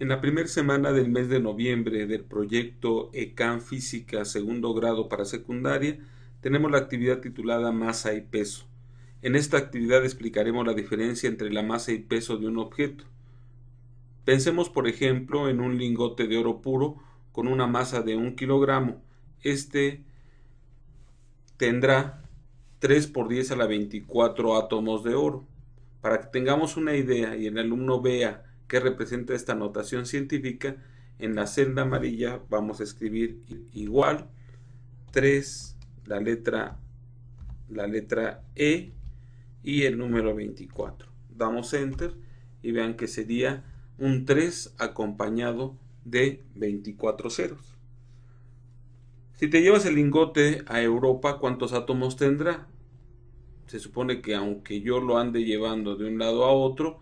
En la primera semana del mes de noviembre del proyecto ECAN Física segundo grado para secundaria, tenemos la actividad titulada Masa y Peso. En esta actividad explicaremos la diferencia entre la masa y peso de un objeto. Pensemos, por ejemplo, en un lingote de oro puro con una masa de 1 kilogramo. Este tendrá 3 por 10 a la 24 átomos de oro. Para que tengamos una idea y el alumno vea qué representa esta notación científica, en la celda amarilla vamos a escribir igual 3, la letra E y el número 24. Damos enter y vean que sería un 3 acompañado de 24 ceros. Si te llevas el lingote a Europa, ¿cuántos átomos tendrá? Se supone que aunque yo lo ande llevando de un lado a otro,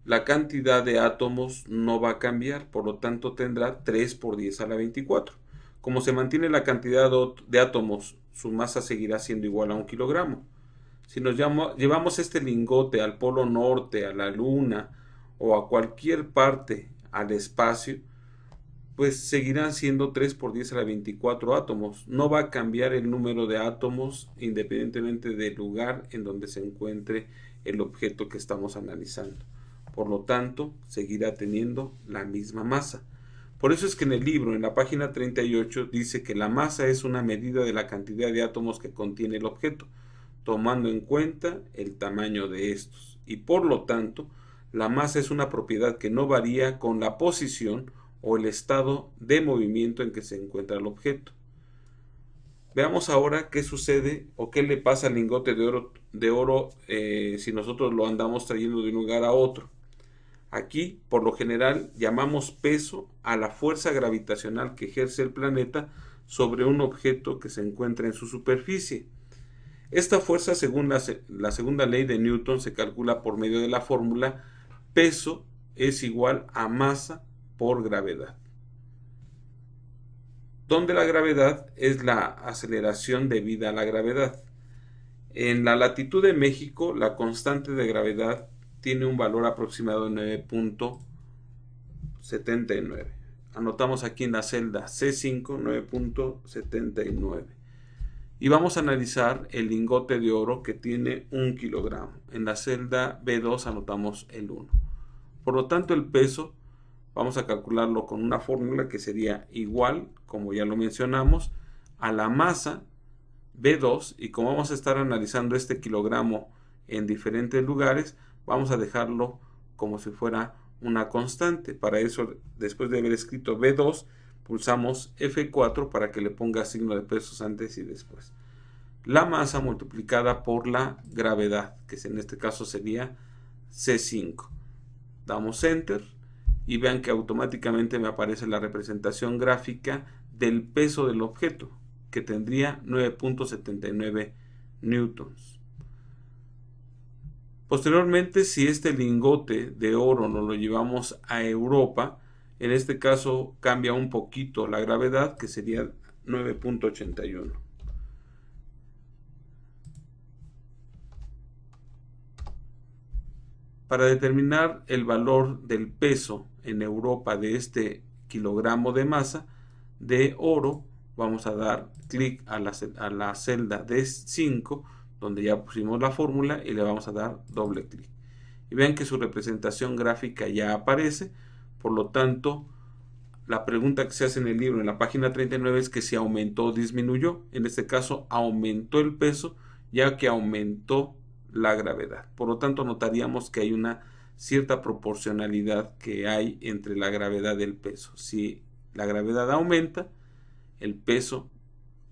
la cantidad de átomos no va a cambiar, por lo tanto tendrá 3 por 10 a la 24. Como se mantiene la cantidad de átomos, su masa seguirá siendo igual a 1 kilogramo. Si nos llevamos este lingote al polo norte, a la luna o a cualquier parte al espacio, pues seguirán siendo 3 por 10 a la 24 átomos. No va a cambiar el número de átomos independientemente del lugar en donde se encuentre el objeto que estamos analizando. Por lo tanto, seguirá teniendo la misma masa. Por eso es que en el libro, en la página 38, dice que la masa es una medida de la cantidad de átomos que contiene el objeto, tomando en cuenta el tamaño de estos. Y por lo tanto, la masa es una propiedad que no varía con la posición o el estado de movimiento en que se encuentra el objeto. Veamos ahora qué sucede o qué le pasa al lingote de oro si nosotros lo andamos trayendo de un lugar a otro. Aquí, por lo general, llamamos peso a la fuerza gravitacional que ejerce el planeta sobre un objeto que se encuentra en su superficie. Esta fuerza, según la segunda ley de Newton, se calcula por medio de la fórmula peso es igual a masa por gravedad, donde la gravedad es la aceleración debida a la gravedad. En la latitud de México, la constante de gravedad tiene un valor aproximado de 9.79. Anotamos aquí en la celda C5 9.79. Y vamos a analizar el lingote de oro que tiene 1 kilogramo. En la celda B2 anotamos el 1. Por lo tanto, el peso vamos a calcularlo con una fórmula que sería igual, como ya lo mencionamos, a la masa B2, y como vamos a estar analizando este kilogramo en diferentes lugares, vamos a dejarlo como si fuera una constante. Para eso, después de haber escrito B2, pulsamos F4 para que le ponga signo de pesos antes y después. La masa multiplicada por la gravedad, que en este caso sería C5. Damos Enter y vean que automáticamente me aparece la representación gráfica del peso del objeto, que tendría 9.79 newtons. Posteriormente, si este lingote de oro nos lo llevamos a Europa, en este caso cambia un poquito la gravedad, que sería 9.81. Para determinar el valor del peso en Europa de este kilogramo de masa de oro, vamos a dar clic a la celda D5, donde ya pusimos la fórmula, y le vamos a dar doble clic. Y vean que su representación gráfica ya aparece. Por lo tanto, la pregunta que se hace en el libro, en la página 39, es que si aumentó o disminuyó. En este caso, aumentó el peso, ya que aumentó la gravedad. Por lo tanto, notaríamos que hay una cierta proporcionalidad que hay entre la gravedad y el peso. Si la gravedad aumenta, el peso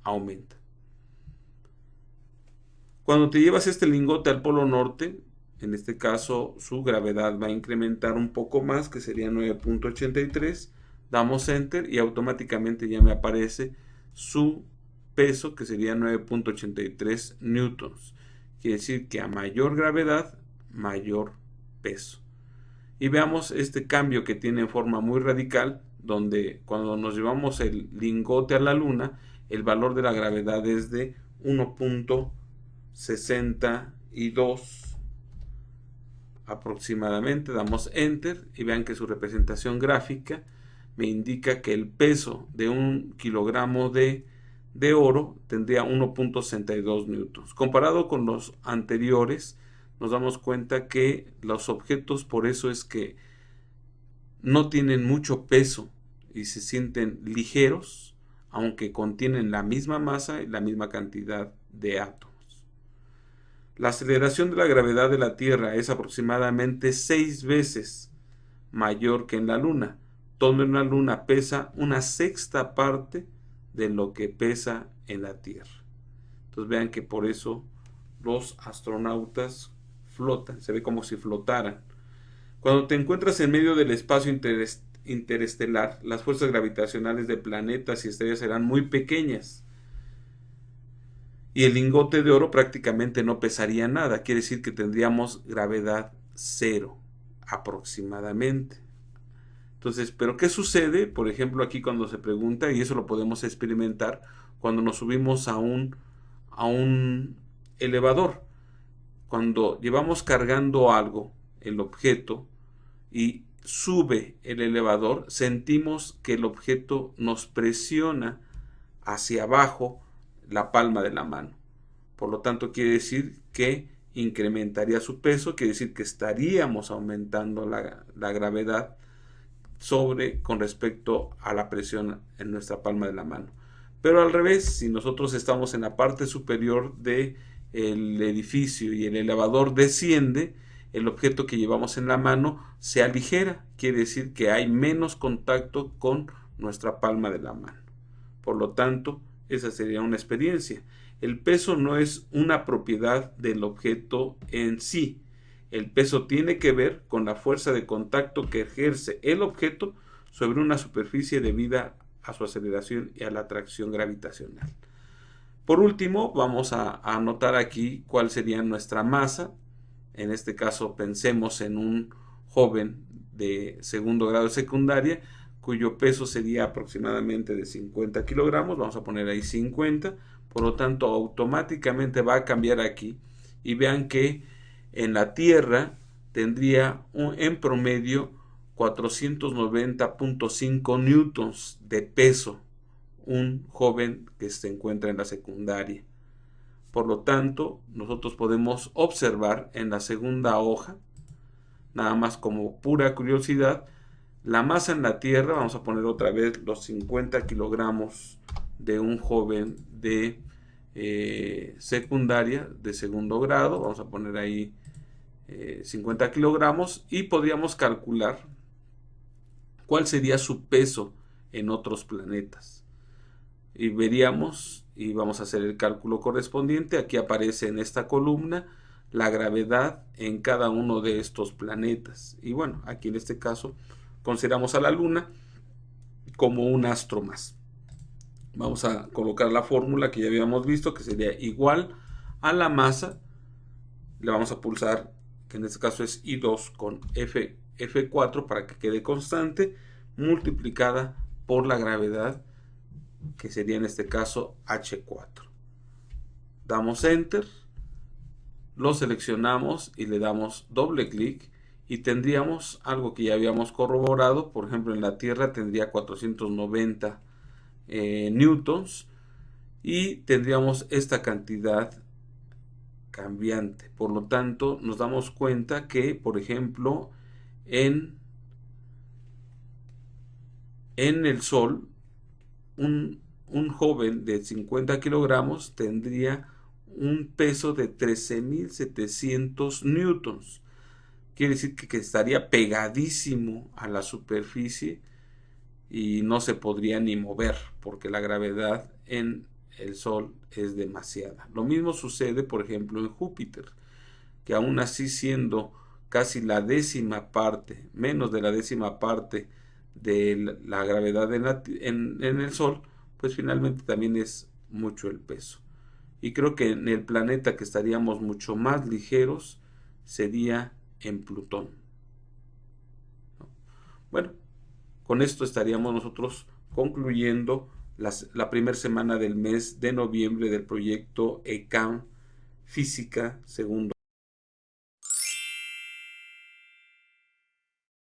aumenta. Cuando te llevas este lingote al polo norte, en este caso su gravedad va a incrementar un poco más, que sería 9.83. Damos Enter y automáticamente ya me aparece su peso, que sería 9.83 newtons. Quiere decir que a mayor gravedad, mayor peso. Y veamos este cambio que tiene en forma muy radical, donde cuando nos llevamos el lingote a la luna, el valor de la gravedad es de 1.62 aproximadamente, damos Enter y vean que su representación gráfica me indica que el peso de 1 kilogramo de oro tendría 1.62 newtons. Comparado con los anteriores, nos damos cuenta que los objetos, por eso es que no tienen mucho peso y se sienten ligeros, aunque contienen la misma masa y la misma cantidad de átomos. La aceleración de la gravedad de la Tierra es aproximadamente 6 veces mayor que en la Luna, donde en la Luna pesa una sexta parte de lo que pesa en la Tierra. Entonces vean que por eso los astronautas flotan, se ve como si flotaran. Cuando te encuentras en medio del espacio interestelar, las fuerzas gravitacionales de planetas y estrellas serán muy pequeñas. Y el lingote de oro prácticamente no pesaría nada, quiere decir que tendríamos gravedad cero aproximadamente. Entonces, ¿pero qué sucede? Por ejemplo, aquí cuando se pregunta, y eso lo podemos experimentar cuando nos subimos a un elevador. Cuando llevamos cargando algo, el objeto, y sube el elevador, sentimos que el objeto nos presiona hacia abajo la palma de la mano. Por lo tanto, quiere decir que incrementaría su peso, quiere decir que estaríamos aumentando la gravedad con respecto a la presión en nuestra palma de la mano. Pero al revés, si nosotros estamos en la parte superior del edificio y el elevador desciende, el objeto que llevamos en la mano se aligera, quiere decir que hay menos contacto con nuestra palma de la mano. Por lo tanto, esa sería una experiencia. El peso no es una propiedad del objeto en sí. El peso tiene que ver con la fuerza de contacto que ejerce el objeto sobre una superficie debida a su aceleración y a la atracción gravitacional. Por último, vamos a anotar aquí cuál sería nuestra masa. En este caso, pensemos en un joven de segundo grado de secundaria, cuyo peso sería aproximadamente de 50 kilogramos, vamos a poner ahí 50, por lo tanto automáticamente va a cambiar aquí, y vean que en la Tierra tendría en promedio 490.5 newtons de peso un joven que se encuentra en la secundaria. Por lo tanto, nosotros podemos observar en la segunda hoja, nada más como pura curiosidad, la masa en la Tierra. Vamos a poner otra vez los 50 kilogramos de un joven de secundaria, de segundo grado. Vamos a poner ahí 50 kilogramos y podríamos calcular cuál sería su peso en otros planetas. Y veríamos, y vamos a hacer el cálculo correspondiente. Aquí aparece en esta columna la gravedad en cada uno de estos planetas. Y bueno, aquí en este caso consideramos a la Luna como un astro más. Vamos a colocar la fórmula que ya habíamos visto, que sería igual a la masa. Le vamos a pulsar, que en este caso es I2 con F4 para que quede constante, multiplicada por la gravedad, que sería en este caso H4. Damos Enter, lo seleccionamos y le damos doble clic y tendríamos algo que ya habíamos corroborado. Por ejemplo, en la Tierra tendría 490 newtons y tendríamos esta cantidad cambiante. Por lo tanto, nos damos cuenta que, por ejemplo, en el Sol, un joven de 50 kilogramos tendría un peso de 13.700 newtons. Quiere decir que estaría pegadísimo a la superficie y no se podría ni mover porque la gravedad en el Sol es demasiada. Lo mismo sucede, por ejemplo, en Júpiter, que aún así, siendo casi la décima parte, menos de la décima parte de la gravedad en el Sol, pues finalmente también es mucho el peso. Y creo que en el planeta que estaríamos mucho más ligeros sería en Plutón. Bueno, con esto estaríamos nosotros concluyendo la primera semana del mes de noviembre del proyecto ECAM Física segundo